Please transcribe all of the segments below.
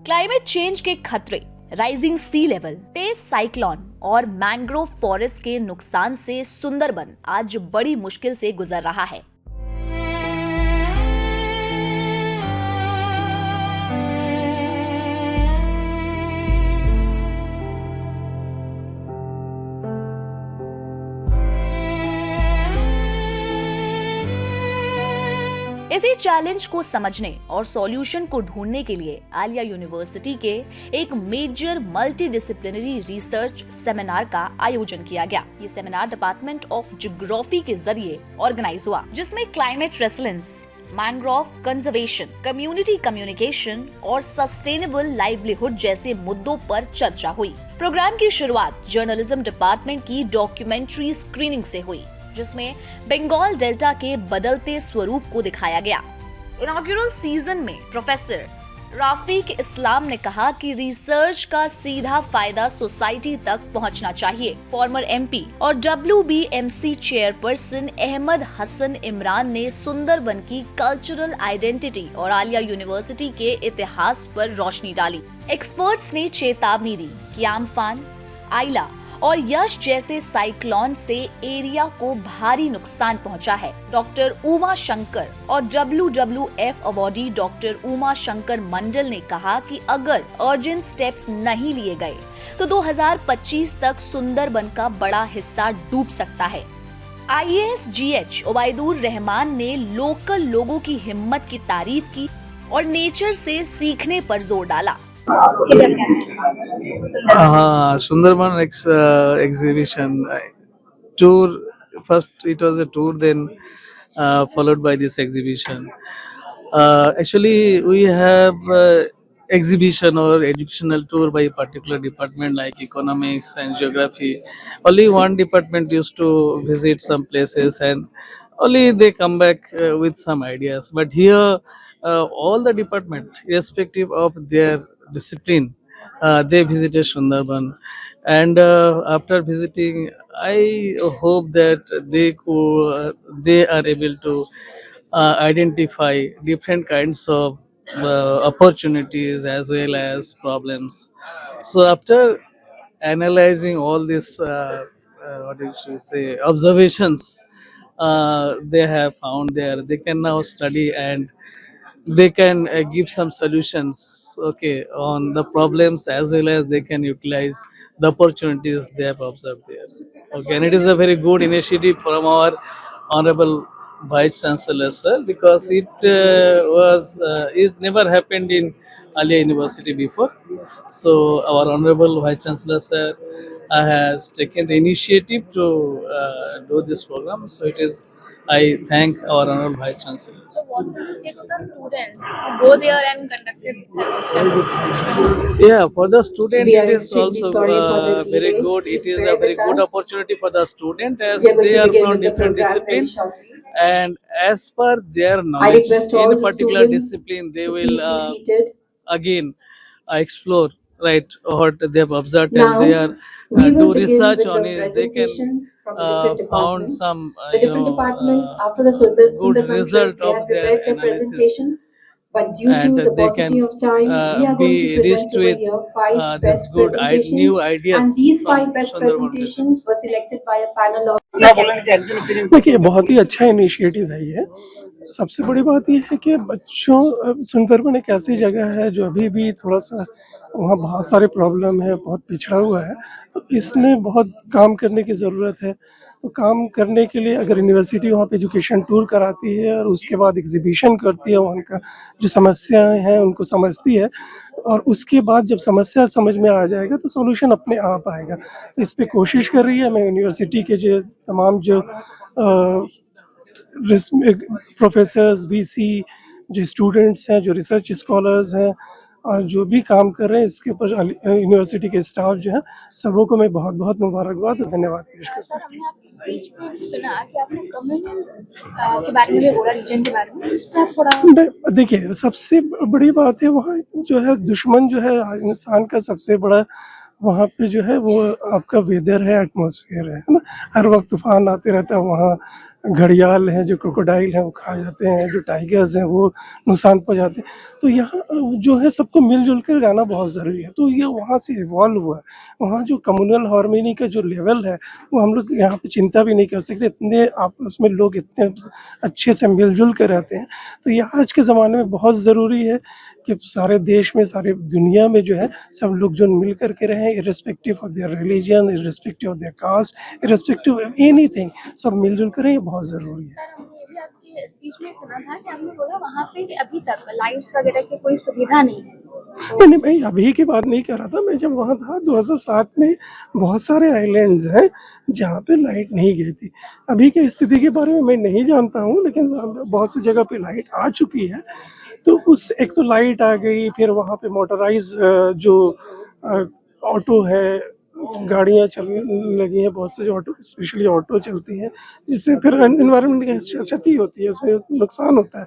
Climate change के खतरे, rising sea level, तेज cyclone और मैंग्रोव फॉरेस्ट के नुकसान से सुंदरबन आज बड़ी मुश्किल से गुजर रहा है। इसी चैलेंज को समझने और सॉल्यूशन को ढूंढने के लिए आलिया यूनिवर्सिटी के एक major multi disciplinary research seminar का आयोजन किया गया। ये सेमिनार डिपार्टमेंट ऑफ ज्योग्राफी के जरिए ऑर्गेनाइज हुआ, जिसमें climate resilience, mangrove conservation, community communication और सस्टेनेबल लाइवलीहुड जैसे मुद्दों पर चर्चा हुई। प्रोग्राम की शुरुआत जर्नलिज्म डिपार्टमेंट की डॉक्यूमेंट्री स्क्रीनिंग से हुई, जिसमें बंगाल डेल्टा के बदलते स्वरूप को दिखाया गया। इनॉग्यूरल सीजन में प्रोफेसर राफिक इस्लाम ने कहा कि रिसर्च का सीधा फायदा सोसाइटी तक पहुंचना चाहिए। फॉर्मर एमपी और WBMC चेयरपर्सन अहमद हसन इमरान ने सुंदरबन की कल्चरल आइडेंटिटी और आलिया यूनिवर्सिटी के इतिहास पर रोशनी डाली। एक्सपर्ट्स ने चेतावनी दी कि आम्फान, आइला और यश जैसे साइक्लोन से एरिया को भारी नुकसान पहुंचा है। डॉक्टर उमा शंकर और WWF awardee doctor Uma Shankar Mandal ने कहा कि अगर अर्जेंट स्टेप्स नहीं लिए गए तो 2025 तक सुंदरबन का बड़ा हिस्सा डूब सकता है। IAS GH उबैदुर रहमान ने लोकल लोगों की हिम्मत की तारीफ की और नेचर से सीखने पर जोर डाला। Sundarban exhibition tour. First, it was a tour, then followed by this exhibition. Actually, we have exhibition or educational tour by a particular department like economics and geography. Only one department used to visit some places, and only they come back with some ideas. But here, all the department, irrespective of their discipline, they visited Sundarban, and after visiting, I hope that they are able to identify different kinds of opportunities as well as problems. So after analyzing all these what you should say observations they have found there, they can now study and they can give some solutions, okay, on the problems, as well as they can utilize the opportunities they have observed there. Okay, and it is a very good initiative from our honorable vice chancellor sir, because it never happened in Alia University before. So our honorable vice chancellor sir has taken the initiative to do this program. So it is, I thank our honorable vice chancellor. So what will you say to the students who go there and conducted this experiment? Yeah, for the student We are it is extremely also sorry for the very delay. good. It Please is bear a very with good us. opportunity for the student, as We are going they to are begin from with the different program very discipline, shortly. and as per their knowledge request all in a the particular students discipline, they to will please be seated. again explore, right, what they have observed, Now, and they are we will do begin research with on the it. They can presentations from the different found departments. some The different departments, after the good Sundarban result trip, they have of their prepared their analysis, presentations. But due and to the they paucity can of time, we are going to be present reached over with here 5 this best good presentations. new And ideas these from 5 best Sundarban visit. presentations were selected by a panel of देखिए, बहुत ही अच्छा initiative है ये। सबसे बड़ी बात ये है कि बच्चों, सुंदरबन एक ऐसी जगह है जो अभी भी थोड़ा-सा वहाँ बहुत सारे प्रॉब्लम है, बहुत पिछड़ा हुआ है, तो इसमें बहुत काम करने की ज़रूरत है। तो काम करने के लिए अगर यूनिवर्सिटी वहाँ पे एजुकेशन टूर कराती है और उसके बाद एग्ज़िबिशन करती है, वहाँ का जो समस्याएँ हैं उनको समझती है, और उसके बाद जब समस्या समझ में आ जाएगा तो सॉल्यूशन अपने आप आएगा। तो इस पे कोशिश कर रही है। मैं यूनिवर्सिटी के जो तमाम जो प्रोफेसर्स, VC, जो स्टूडेंट्स हैं, जो रिसर्च स्कॉलर्स हैं और जो भी काम कर रहे हैं इसके ऊपर यूनिवर्सिटी के स्टाफ जो है, सबों को मैं बहुत-बहुत मुबारकबाद और धन्यवाद पेश करता हूँ। सर, हमने आपकी स्पीच में सुना कि आपने कम्युनिटी के बारे में भी बोला, रीजन के बारे में, इस पे आप थोड़ा। देखिए, सबसे बड़ी बात है वहाँ जो है दुश्मन जो है इंसान का सबसे बड़ा वहाँ पे जो है वो आपका वेदर है, एटमॉस्फेयर है ना? हर वक्त तूफ़ान आते रहता है वहाँ, घड़ियाल हैं, जो क्रोकोडाइल हैं वो खा जाते हैं, जो टाइगर्स हैं वो नुकसान पहुँचाते हैं। तो यहाँ जो है सबको मिल-जुल कर रहना बहुत ज़रूरी है। तो ये वहाँ से इवॉल्व हुआ है। वहाँ जो कम्युनल हार्मनी का जो लेवल है वो हम लोग यहाँ पे चिंता भी नहीं कर सकते। इतने आपस में लोग इतने अच्छे से मिल-जुल कर रहते हैं। तो ये आज के ज़माने में बहुत ज़रूरी है कि सारे देश में, सारी दुनिया में जो है सब लोग जो मिल कर के रहें, irrespective of their religion, irrespective of their caste, irrespective of anything, सब मिल-जुल कर रहें, ये बहुत ज़रूरी है। सर, हमने ये भी आपकी स्पीच में सुना था कि आपने बोला वहाँ पे अभी तक लाइट्स वगैरह की कोई सुविधा नहीं है। नहीं, नहीं, मैं अभी की बात नहीं कर रहा था। मैं जब वहाँ था 2007 में बहुत सारे आइलैंड्स हैं जहाँ पे लाइट नहीं गई थी। अभी की स्थिति के बारे में मैं नहीं जानता हूँ, लेकिन बहुत सी जगह पे लाइट आ चुकी है। तो उस एक तो लाइट आ गई, फिर वहाँ पे मोटराइज़ जो ऑटो है, गाड़ियाँ चलने लगी हैं, बहुत से जो ऑटो स्पेशली ऑटो चलती हैं, जिससे फिर एनवायरनमेंट की क्षति होती है, उसमें नुकसान होता है।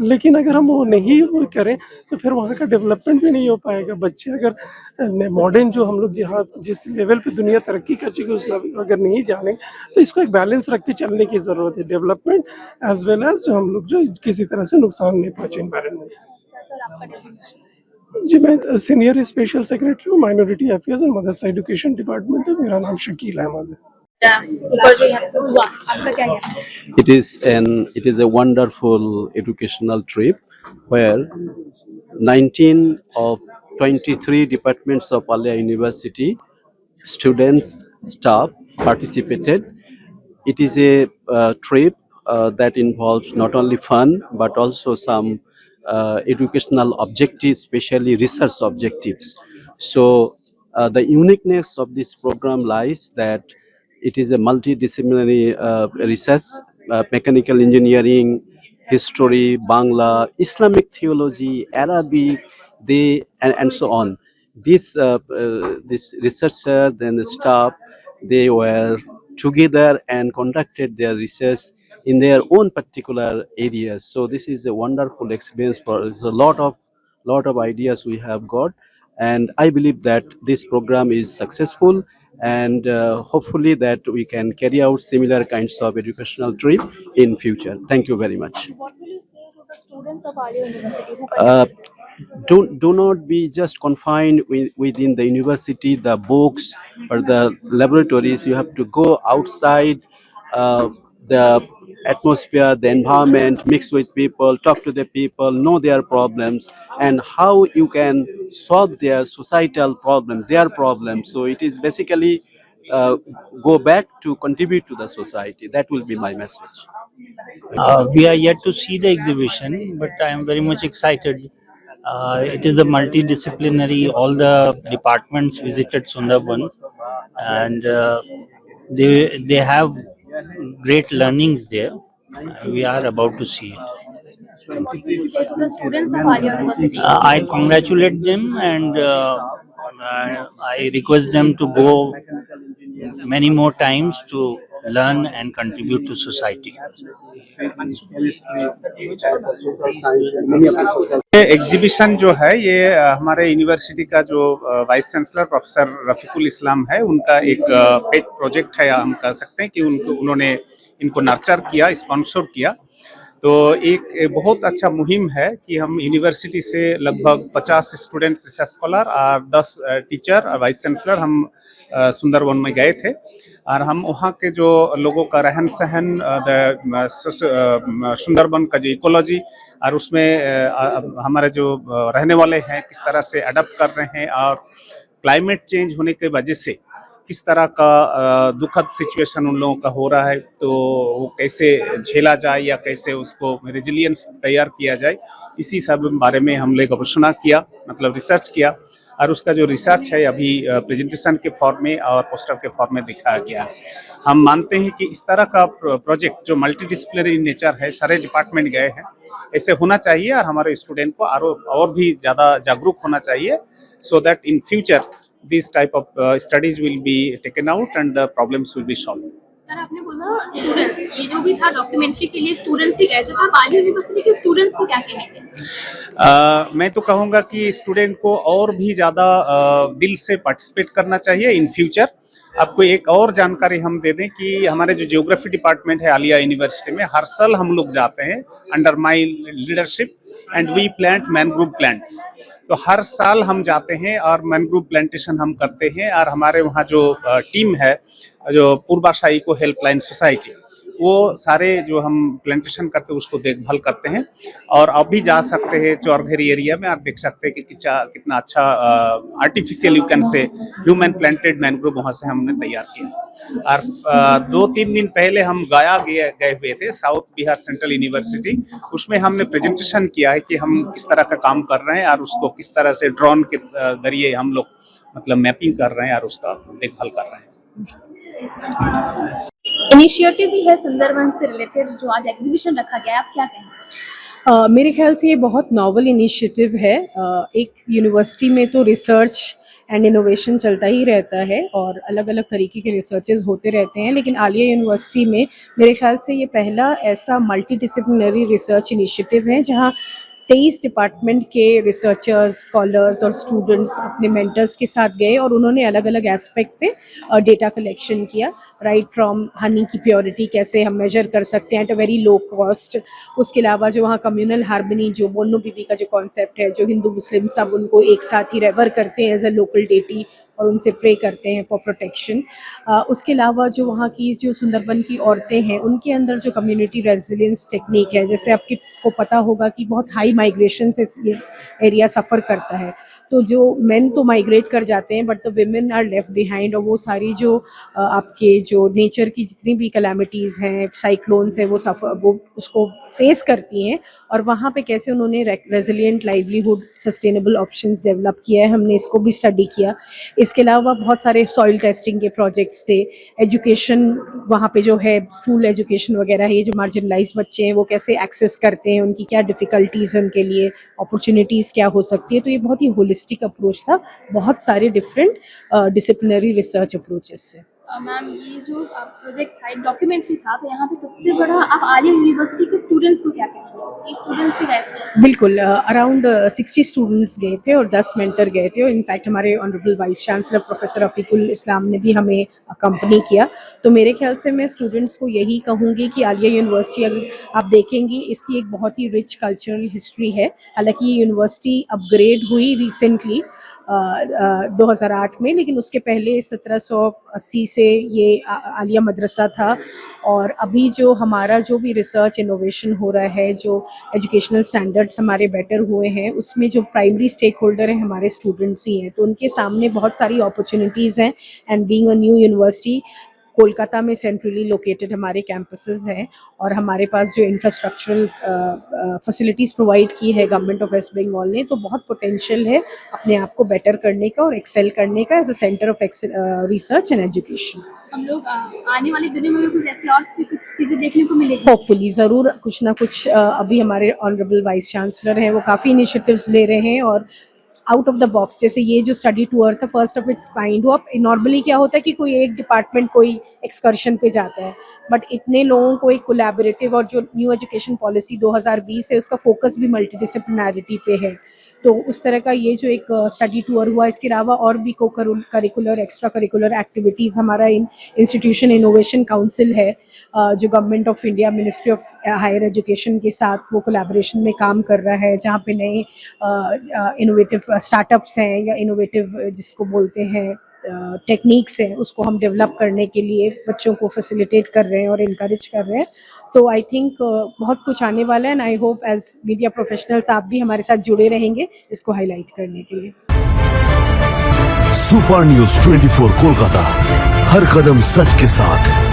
लेकिन अगर हम वो नहीं वो करें तो फिर वहाँ का डेवलपमेंट भी नहीं हो पाएगा। बच्चे अगर मॉडर्न जो हम लोग जहाँ जिस लेवल पे दुनिया तरक्की कर चुकी है उस लेवल अगर नहीं जाने, तो इसको एक बैलेंस रख के चलने की ज़रूरत है। डेवलपमेंट एज़ वेल एज़ जो हम लोग जो किसी तरह से नुकसान नहीं पहुँचे एनवायरनमेंट। सर, आपका डेफिनेशन जी, मैं सीनियर स्पेशल सेक्रेटरी हूँ, minority affairs and Madrasa education department है। मेरा नाम शकील अहमद है। ऊपर जो यहाँ पे हुआ, आपका क्या कहना है? It is a wonderful educational trip where 19 of 23 departments of Alia University students staff participated. It is a trip that involves not only fun but also some educational objectives, especially research objectives. So the uniqueness of this program lies that it is a multidisciplinary research, mechanical engineering, history, Bangla, Islamic theology, Arabic, and so on. This researcher, then the staff, they were together and conducted their research in their own particular areas. So this is a wonderful experience for us. A lot of ideas we have got, and I believe that this program is successful, and hopefully that we can carry out similar kinds of educational trip in future. Thank you very much. What will you say to the students of Alia University who Uh, conducted this? do not be just confined within the university, the books or the laboratories. You have to go outside the atmosphere, the environment, mix with people, talk to the people, know their problems and how you can solve their societal problem, their problems. So it is basically uh, go back to contribute to the society. That will be my message. We are yet to see the exhibition, but I am very much excited. It is a multidisciplinary. All the departments visited Sundarbans, and they have great learnings there. We are about to see it. What will you say to the students of Alia University? I congratulate them, and I request them to go many more times to learn and contribute to society. ये exhibition जो है ये हमारे university का जो vice chancellor professor Rafiqul इस्लाम है, उनका एक पेट प्रोजेक्ट है, या हम कह सकते हैं कि उन्होंने इनको नर्चर किया, स्पॉन्सर किया। तो एक बहुत अच्छा मुहिम है कि हम यूनिवर्सिटी से लगभग 50 स्टूडेंट्स, रिसर्च स्कॉलर और 10 टीचर और वाइस चांसलर हम सुंदरवन में गए थे, और हम वहाँ के जो लोगों का रहन सहन, सुंदरबन का जो इकोलॉजी और उसमें हमारे जो रहने वाले हैं किस तरह से अडप्ट कर रहे हैं, और क्लाइमेट चेंज होने के वजह से किस तरह का दुखद सिचुएशन उन लोगों का हो रहा है, तो वो कैसे झेला जाए या कैसे उसको रेजिलियंस तैयार किया जाए, इसी सब बारे में हम लोग गवेषणा किया, मतलब रिसर्च किया। और उसका जो रिसर्च है अभी प्रेजेंटेशन के फॉर्म में और पोस्टर के फॉर्म में दिखाया गया है। हम मानते हैं कि इस तरह का प्रोजेक्ट जो मल्टीडिसिप्लिनरी नेचर है, सारे डिपार्टमेंट गए हैं, ऐसे होना चाहिए, और हमारे स्टूडेंट को और भी ज़्यादा जागरूक होना चाहिए, so that in future this type of studies will be taken out and the problems will be solve. Sir, आपने बोला स्टूडेंट्स, ये जो भी था डॉक्यूमेंट्री के लिए स्टूडेंट्स ही गए थे, तो आप आलिया यूनिवर्सिटी के स्टूडेंट्स को क्या कहेंगे? मैं तो कहूँगा कि स्टूडेंट को और भी ज़्यादा दिल से पार्टिसिपेट करना चाहिए इन फ्यूचर, आपको एक और जानकारी हम दे दें कि हमारे जो ज्योग्राफी डिपार्टमेंट है आलिया यूनिवर्सिटी में, हर साल हम लोग जाते हैं under my leadership and we plant mangrove plants. तो हर साल हम जाते हैं और मैनग्रोव प्लांटेशन हम करते हैं, और हमारे वहाँ जो टीम है, जो पूर्वाशाही को हेल्पलाइन सोसाइटी, वो सारे जो हम प्लांटेशन करते हैं उसको देखभाल करते हैं। और अब भी जा सकते हैं चौरघेरी एरिया में, आप देख सकते हैं कि कितना अच्छा artificial you can say human planted mangrove वहाँ से हमने तैयार किया। और 2-3 दिन पहले हम गया गए हुए थे साउथ बिहार सेंट्रल यूनिवर्सिटी, उसमें हमने प्रेजेंटेशन किया है कि हम किस तरह का काम कर रहे हैं और उसको किस तरह से ड्रोन के जरिए हम लोग मतलब मैपिंग कर रहे हैं और उसका देखभाल कर रहे हैं। इनिशिएटिव भी है सुंदरवन से रिलेटेड जो आज एग्जीबिशन रखा गया है, आप क्या कहेंगे? मेरे ख्याल से ये बहुत नॉवल इनिशिएटिव है। एक यूनिवर्सिटी में तो रिसर्च एंड इनोवेशन चलता ही रहता है और अलग अलग तरीके के रिसर्चेस होते रहते हैं, लेकिन आलिया यूनिवर्सिटी में मेरे ख्याल से ये पहला ऐसा मल्टी डिसिप्लिनरी रिसर्च इनिशिएटिव है जहाँ 23 डिपार्टमेंट के रिसर्चर्स, स्कॉलर्स और स्टूडेंट्स अपने मेंटर्स के साथ गए और उन्होंने अलग अलग एस्पेक्ट पे डेटा कलेक्शन किया, राइट फ्रॉम हनी की प्योरिटी कैसे हम मेजर कर सकते हैं at a very low cost. उसके अलावा जो वहाँ कम्युनल हार्मनी, जो बोनो बीबी का जो कॉन्सेप्ट है, जो हिंदू मुस्लिम सब उनको एक साथ ही रेवर करते हैं एज अ लोकल डेटी और उनसे प्रे करते हैं फॉर प्रोटेक्शन। उसके अलावा जो वहाँ की जो सुंदरबन की औरतें हैं उनके अंदर जो कम्युनिटी रेजिलियंस टेक्निक है, जैसे आपको पता होगा कि बहुत हाई माइग्रेशन से ये एरिया सफ़र करता है, तो जो मेन तो माइग्रेट कर जाते हैं but the women are left behind, और वो सारी जो आपके जो नेचर की जितनी भी कैलामिटीज़ हैं, साइक्लोन्स हैं, वो उसको फेस करती हैं और वहाँ पे कैसे उन्होंने resilient livelihood sustainable options develop किया है, हमने इसको भी स्टडी किया। इसके अलावा बहुत सारे सॉइल टेस्टिंग के प्रोजेक्ट्स थे, एजुकेशन वहाँ पे जो है स्कूल एजुकेशन वगैरह है, ये जो मार्जिनलाइज बच्चे हैं वो कैसे एक्सेस करते हैं, उनकी क्या डिफ़िकल्टीज़ हैं, उनके लिए अपॉर्चुनिटीज़ क्या हो सकती है। तो ये बहुत ही होलिस्टिक अप्रोच था, बहुत सारे डिफरेंट डिसिप्लिनरी रिसर्च अप्रोचेस से। मैम, ये जो प्रोजेक्ट था, एक डॉक्यूमेंट्री था, तो यहाँ पे सबसे बड़ा आप आलिया यूनिवर्सिटी के स्टूडेंट्स को क्या कहेंगे? स्टूडेंट्स भी गए थे? बिल्कुल, अराउंड 60 स्टूडेंट्स गए थे और 10 मेंटर गए थे, और इनफैक्ट हमारे honourable vice chancellor professor Rafiqul Islam ने भी हमें अकम्पनी किया। तो मेरे ख्याल से मैं स्टूडेंट्स को यही कहूँगी कि आलिया यूनिवर्सिटी, अगर आप देखेंगी, इसकी एक बहुत ही रिच कल्चरल हिस्ट्री है। हालांकि ये यूनिवर्सिटी अपग्रेड हुई रिसेंटली 2008 में, लेकिन उसके पहले 1780 से ये आलिया मदरसा था। और अभी जो हमारा जो भी रिसर्च इनोवेशन हो रहा है, जो एजुकेशनल स्टैंडर्ड्स हमारे बेटर हुए हैं, उसमें जो प्राइमरी स्टेक होल्डर हैं हमारे स्टूडेंट्स ही हैं, तो उनके सामने बहुत सारी अपॉर्चुनिटीज़ हैं। And being a new university, Kolkata में सेंट्रली लोकेटेड हमारे कैंपसेस हैं और हमारे पास जो इंफ्रास्ट्रक्चरल फैसिलिटीज़ प्रोवाइड की है गवर्नमेंट ऑफ वेस्ट बंगाल ने, तो बहुत पोटेंशियल है अपने आप को बेटर करने का और एक्सेल करने का as a centre of research and education. हम लोग आने वाले दिनों में भी कुछ ऐसी और भी कुछ चीज़ें देखने को मिलेगी? होपफुली ज़रूर कुछ ना कुछ। अभी हमारे ऑनरेबल वाइस चांसलर हैं, वो काफ़ी इनिशिएटिव्स ले रहे हैं और आउट ऑफ द बॉक्स, जैसे ये जो स्टडी टूर था फर्स्ट ऑफ इट्स काइंड हुआ। नॉर्मली क्या होता है कि कोई एक डिपार्टमेंट कोई एक्सकर्शन पे जाता है, बट इतने लोगों को एक कोलैबोरेटिव, और जो न्यू एजुकेशन पॉलिसी 2020 है उसका फोकस भी मल्टीडिसिप्लिनैरिटी पे है, तो उस तरह का ये जो एक स्टडी टूर हुआ। इसके अलावा और भी co curricular extra curricular activities, हमारा इंस्टीट्यूशन इनोवेशन काउंसिल है जो government of India ministry of higher education के साथ वो कोलैबोरेशन में काम कर रहा है, जहाँ पे नए इनोवेटिव स्टार्टअप्स हैं या इनोवेटिव जिसको बोलते हैं टेक्निक्स हैं, उसको हम डेवलप करने के लिए बच्चों को फैसिलिटेट कर रहे हैं और इनकरेज कर रहे हैं। तो आई थिंक बहुत कुछ आने वाला है, and I hope as media professionals आप भी हमारे साथ जुड़े रहेंगे इसको हाईलाइट करने के लिए। सुपर न्यूज़ 24 कोलकाता, हर कदम सच के साथ।